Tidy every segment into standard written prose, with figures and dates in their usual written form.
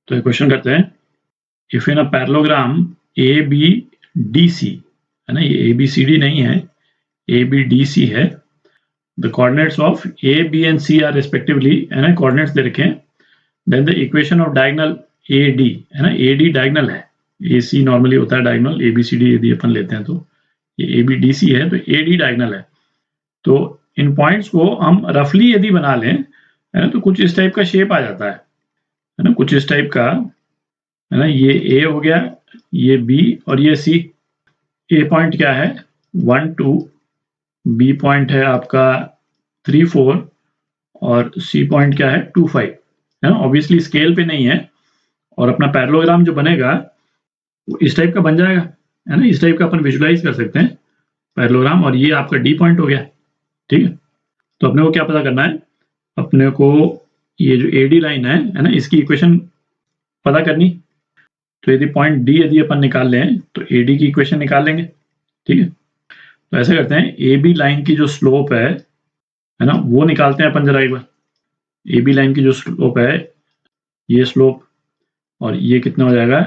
तो ये क्वेश्चन करते हैं, if in a parallelogram A B D C, है ना, ये ए बी सी डी नहीं है, ए बी डी सी है, the coordinates of A B and C are respectively, है ना, कोऑर्डिनेट्स दे रखे हैं, then the equation of diagonal A D, है ना, ए डी डायगोनल है, ए सी नॉर्मली होता है diagonal, A B C D यदि अपन लेते हैं तो ये ए बी डी सी है, तो ए डी डायगोनल है। तो इन पॉइंट्स को हम रफली यदि बना लें, है ना, तो कुछ इस टाइप का शेप आ जाता है ना, कुछ इस टाइप का, है ना, ये ए हो गया, ये बी और ये सी। ए पॉइंट क्या है 1 2, बी पॉइंट है आपका 3 4 और सी पॉइंट क्या है 2 5, है ना। ऑब्वियसली स्केल पे नहीं है, और अपना पैरेललोग्राम जो बनेगा वो इस टाइप का बन जाएगा, है ना, इस टाइप का अपन विजुलाइज कर सकते हैं पैरेललोग्राम। और ये आपका डी पॉइंट हो गया, ठीक है। तो अपने को क्या पता करना है, अपने को ये जो ए डी लाइन है ना, इसकी इक्वेशन पता करनी। तो यदि पॉइंट डी यदि अपन निकाल लें तो ए डी की इक्वेशन निकाल लेंगे, ठीक है। तो ऐसा करते हैं, ए बी लाइन की जो स्लोप है ना, वो निकालते हैं अपन जरा एक बार। ए बी लाइन की जो स्लोप है, ये स्लोप, और ये कितना हो जाएगा,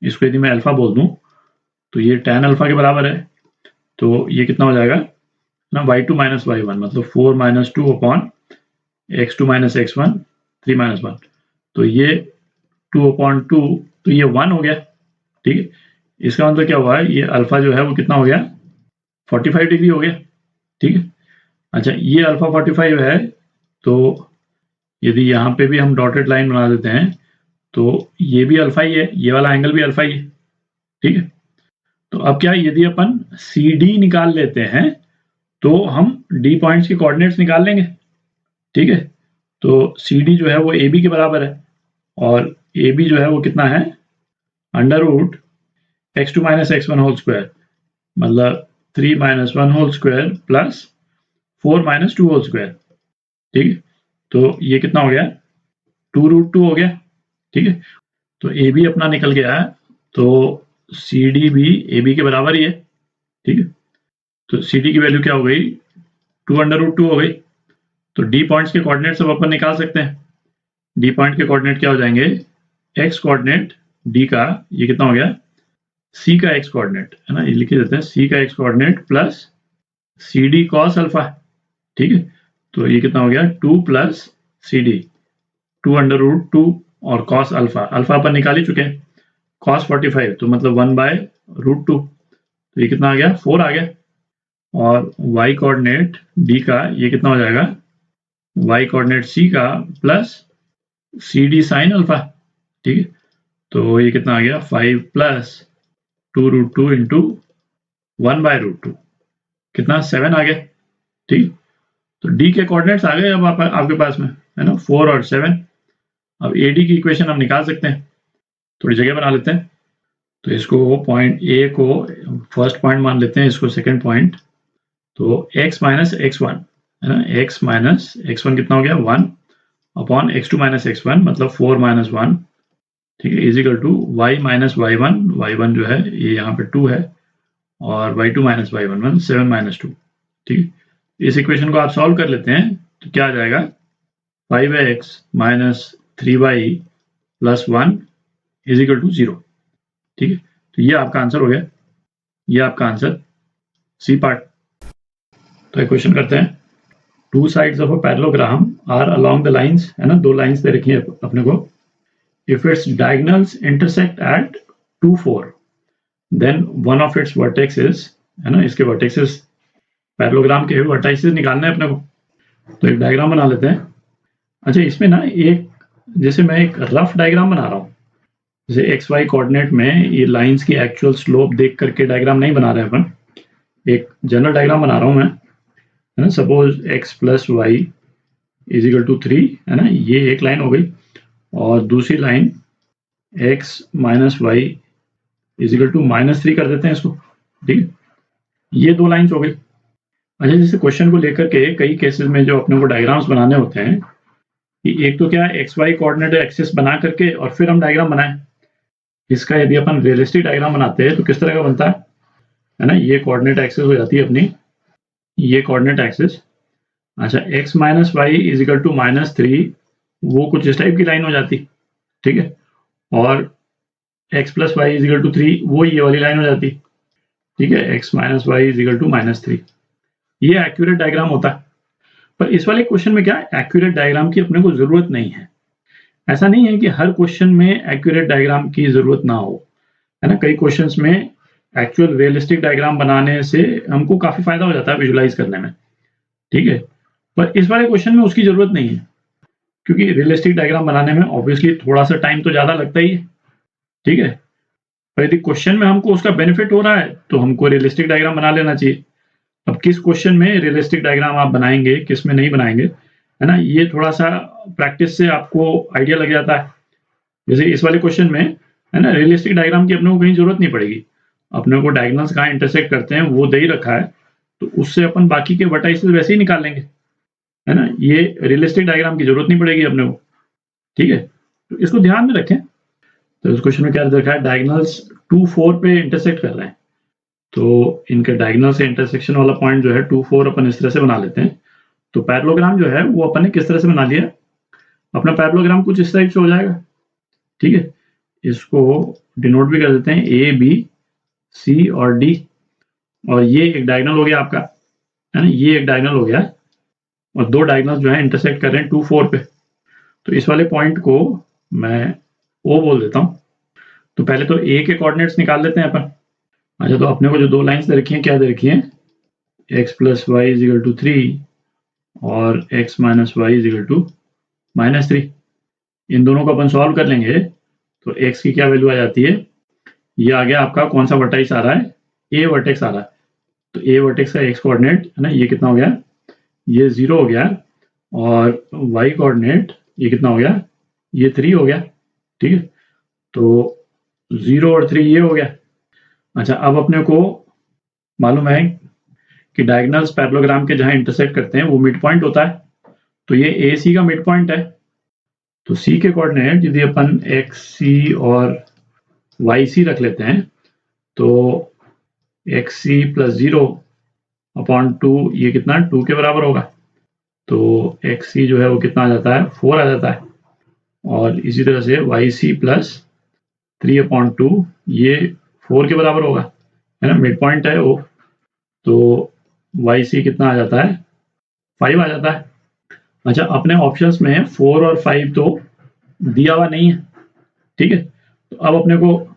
इसको यदि मैं अल्फा बोल दूं तो ये tan अल्फा के बराबर है। तो ये कितना हो जाएगा ना, y2 माइनस y1, मतलब 4 minus 2 upon x2 minus x1 3 minus 1, तो ये 2 अपॉन 2, तो ये 1 हो गया, ठीक है। इसका मतलब क्या हुआ है, ये अल्फा जो है वो कितना हो गया 45 डिग्री हो गया, ठीक है। अच्छा, ये अल्फा 45 है, तो यदि यहाँ पे भी हम डॉटेड लाइन बना देते हैं तो ये भी अल्फा ही है, ये वाला एंगल भी अल्फा ही है, ठीक है। तो अब क्या, यदि अपन सी डी निकाल लेते हैं तो हम डी पॉइंट्स के कोऑर्डिनेट्स निकाल लेंगे, ठीक है। तो सी डी जो है वो ए बी के बराबर है, और ए बी जो है वो कितना है under root x2 minus x1 whole square, मतलब 3 minus 1 whole square plus 4 minus 2 whole square, ठीक है। तो ये कितना हो गया 2√2 हो गया, ठीक है। तो ए बी अपना निकल गया है, तो सी डी भी ए बी के बराबर ही है, ठीक है। तो सी डी की वैल्यू क्या हो गई 2√2 हो गई। तो डी पॉइंट्स के कोऑर्डिनेट्स अब अपन निकाल सकते हैं। डी पॉइंट के कोऑर्डिनेट क्या हो जाएंगे, एक्स कोऑर्डिनेट डी का ये कितना हो गया सी का एक्स कोऑर्डिनेट, है ना, ये लिख देते हैं, सी का x coordinate plus C D cos alpha, ठीक है। तो ये कितना हो गया 2 प्लस सी डी 2√2 और कॉस अल्फा, अल्फा अपन निकाल ही चुके हैं, कॉस 45, तो मतलब 1/√2, तो ये कितना आ गया 4 आ गया। और y कोऑर्डिनेट डी का ये कितना हो जाएगा y कोऑर्डिनेट सी का plus C D sine alpha, ठीक है। तो ये कितना आ गया 5 प्लस 2√2 इंटू 1/√2, कितना 7 आ गया, ठीक। तो डी के कोऑर्डिनेट्स आ गए अब आपके पास में, है ना, 4 और 7। अब ए डी की इक्वेशन हम निकाल सकते हैं, थोड़ी जगह बना लेते हैं। तो इसको पॉइंट ए को फर्स्ट पॉइंट मान लेते हैं, इसको सेकंड पॉइंट। तो x माइनस x1, है ना, x माइनस x1 कितना हो गया 1 अपॉन x2 माइनस x1, मतलब 4 माइनस 1, ठीक है, is equal to y minus y1, y1 जो है ये यहाँ पे 2 है, और y2 माइनस y1 मतलब 7 माइनस 2, ठीक है। इस इक्वेशन को आप सॉल्व कर लेते हैं तो क्या आ जाएगा 5x minus 3y plus 1 is equal to 0, ठीक है। तो ये आपका आंसर हो गया, ये आपका आंसर सी पार्ट। तो एक क्वेश्चन करते हैं, two sides of a parallelogram are along the lines, है ना, दो लाइंस दे रखी है अपने को, if its diagonals intersect at 2 4, then one of its vertexes, है ना, इसके वर्टेक्सेस, पैरेललोग्राम के वर्टेक्सेस निकालना है अपने को। तो एक डायग्राम बना लेते हैं। अच्छा, इसमें ना एक, जैसे मैं एक रफ डायग्राम बना रहा हूँ, जैसे एक्स वाई कोऑर्डिनेट में ये लाइंस की एक्चुअल स्लोप देख करके डायग्राम नहीं बना रहे अपन, एक जनरल डायग्राम बना रहा हूँ मैं, है ना। Suppose x plus y is equal to 3, है ना, ये एक लाइन हो गई, और दूसरी line x minus y is equal to -3 कर देते हैं इसको, ठीक है। ये दो लाइन्स हो गई। अच्छा, जैसे क्वेश्चन को लेकर के कई केसेस में जो अपने को डायग्राम्स बनाने होते हैं, कि एक तो क्या एक्स वाई कोऑर्डिनेट एक्सिस बना करके और फिर हम डायग्राम बनाएं। इसका यदि अपन रियलिस्टिक डायग्राम बनाते हैं तो किस तरह का बनता है ना, ये कोऑर्डिनेट एक्सिस हो जाती है अपनी, ये कोऑर्डिनेट एक्सिस। अच्छा, x minus y is equal to -3, वो कुछ इस टाइप की लाइन हो जाती, ठीक है। और x plus y is equal to 3, वो ये वाली लाइन हो जाती, ठीक है, x minus y is equal to -3। ये एक्यूरेट डायग्राम होता है। पर इस वाले क्वेश्चन में क्या है, एक्यूरेट डायग्राम की अपने को जरूरत नहीं है। ऐसा नहीं है कि हर क्वेश्चन में एक्यूरेट डायग्राम की जरूरत ना हो, है ना। कई क्वेश्चंस में एक्चुअल रियलिस्टिक डायग्राम बनाने से हमको काफी फायदा हो जाता है विजुलाइज करने में, ठीक है। पर इस वाले क्वेश्चन में उसकी जरूरत नहीं है, क्योंकि रियलिस्टिक डायग्राम बनाने में ऑब्वियसली थोड़ा सा टाइम तो ज्यादा लगता ही है, ठीक है। पर यदि क्वेश्चन में हमको उसका बेनिफिट हो रहा है तो हमको रियलिस्टिक डायग्राम बना लेना चाहिए। अब किस क्वेश्चन में रियलिस्टिक डायग्राम आप बनाएंगे, किस में नहीं बनाएंगे, है ना, ये थोड़ा सा प्रैक्टिस से आपको आइडिया लग जाता है। जैसे इस वाले क्वेश्चन में, है ना, रियलिस्टिक डायग्राम की अपने को कहीं जरूरत नहीं पड़ेगी। अपने को डायगोनल्स कहाँ इंटरसेक्ट करते हैं वो दे ही रखा है, तो उससे अपन बाकी के वर्टाइसेस वैसे ही निकाल लेंगे, है ना। ये रियलिस्टिक डायग्राम की जरूरत नहीं पड़ेगी अपने को, ठीक है। तो इसको ध्यान में रखें। तो इस क्वेश्चन में क्या रखा है, डायगोनल्स 2, 4 पे इंटरसेक्ट कर रहे हैं, तो इनके डायगोनल से इंटरसेक्शन वाला पॉइंट जो है 2, 4 अपन इस तरह से बना लेते हैं। तो पैरेललोग्राम जो है वो अपन ने किस तरह से बना लिया, अपना पैरेललोग्राम कुछ इस टाइप से हो जाएगा, ठीक है। इसको डिनोट भी कर देते हैं ए बी सी और डी, और ये एक डायगोनल हो गया आपका, है ना, ये एक डायगोनल हो गया, और दो डायगोनल जो है इंटरसेक्ट कर रहे हैं 2, 4 पे। तो इस वाले पॉइंट को मैं ओ बोल देता हूँ। तो पहले तो ए के कोऑर्डिनेट्स निकाल लेते हैं अपन। अच्छा, तो अपने को जो दो लाइंस दे रखी हैं, क्या दे रखी हैं, x plus y is equal to 3 और x minus y is equal to -3। इन दोनों को अपन सॉल्व कर लेंगे तो x की क्या वैल्यू आ जाती है, ये आ गया आपका कौन सा वर्टेक्स आ रहा है, a वर्टेक्स आ रहा है। तो a वर्टेक्स का x कोऑर्डिनेट है ना, ये कितना हो गया, ये 0 हो गया, और y कोऑर्डिनेट ये कितना हो गया, ये 3 हो गया, ठीक है। तो 0 और 3 ये हो गया। अच्छा, अब अपने को मालूम है कि डायगोनल्स पैरेललोग्राम के जहां इंटरसेक्ट करते हैं वो मिड पॉइंट होता है, तो ये ए सी का मिड पॉइंट है। तो सी के कोऑर्डिनेट यदि अपन एक्स सी और वाई सी रख लेते हैं, तो एक्स सी प्लस 0 अपॉन 2, ये कितना 2 के बराबर होगा। तो एक्स सी जो है वो कितना आ जाता है, 4 आ जाता है। और इसी तरह से वाई सी प्लस 3 अपॉन 2, ये 4 के बराबर होगा, है ना, मिड पॉइंट है वो। तो वाई सी कितना आ जाता है, 5 आ जाता है। अच्छा, अपने ऑप्शंस में 4 और 5 तो दिया हुआ नहीं है, ठीक है। तो अब अपने को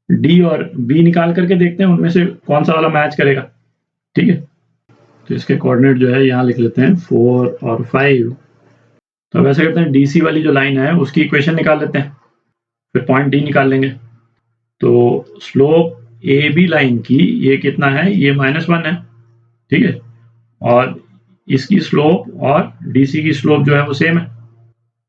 डी और बी निकाल करके देखते हैं उनमें से कौन सा वाला मैच करेगा, ठीक है। तो इसके कोऑर्डिनेट जो है यहाँ लिख लेते हैं 4 और 5। तो अब ऐसा करते हैं, डी सी वाली जो लाइन है उसकी इक्वेशन निकाल लेते हैं, फिर पॉइंट डी निकाल लेंगे। तो स्लोप ए बी लाइन की ये कितना है, ये -1 है, ठीक है। और इसकी स्लोप और डीसी की स्लोप जो है वो सेम है,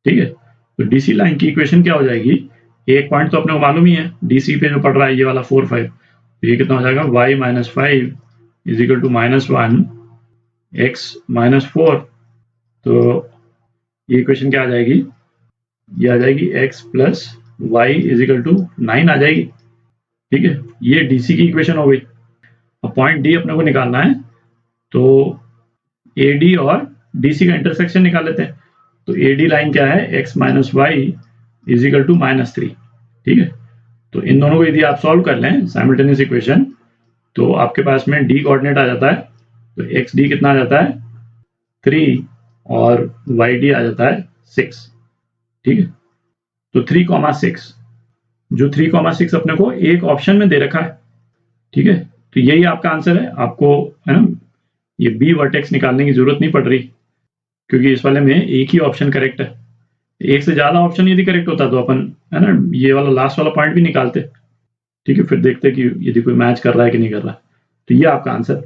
ठीक है। तो डीसी लाइन की इक्वेशन क्या हो जाएगी, एक पॉइंट तो अपने को मालूम ही है, डीसी पे जो पड़ रहा है ये वाला 4, 5, तो ये कितना हो जाएगा, y minus 5 is equal to -1 x minus 4। तो ये इक्वेशन क्या आ जाएगी, ये आ जाएगी x plus y is equal to 9 आ जाएगी, ठीक है। ये डीसी की इक्वेशन हो गई। अब पॉइंट डी अपने को निकालना है, तो ए डी और डीसी का इंटरसेक्शन निकाल लेते हैं। तो ए डी लाइन क्या है, x minus y is equal to -3, ठीक है। तो इन दोनों को यदि आप सॉल्व कर लें साइमल्टेनियस इक्वेशन, तो आपके पास में डी कोऑर्डिनेट आ जाता है। तो एक्स डी कितना आ जाता है, 3, और वाई डी आ जाता है 6, ठीक है। तो 3,6, जो 3,6 अपने को एक ऑप्शन में दे रखा है, ठीक है। तो यही आपका आंसर है, आपको, है ना, ये बी वर्टेक्स निकालने की जरूरत नहीं पड़ रही, क्योंकि इस वाले में एक ही ऑप्शन करेक्ट है। एक से ज्यादा ऑप्शन यदि करेक्ट होता तो अपन, है ना, ये वाला लास्ट वाला पॉइंट भी निकालते, ठीक है। फिर देखते कि यदि कोई मैच कर रहा है कि नहीं कर रहा। तो ये आपका आंसर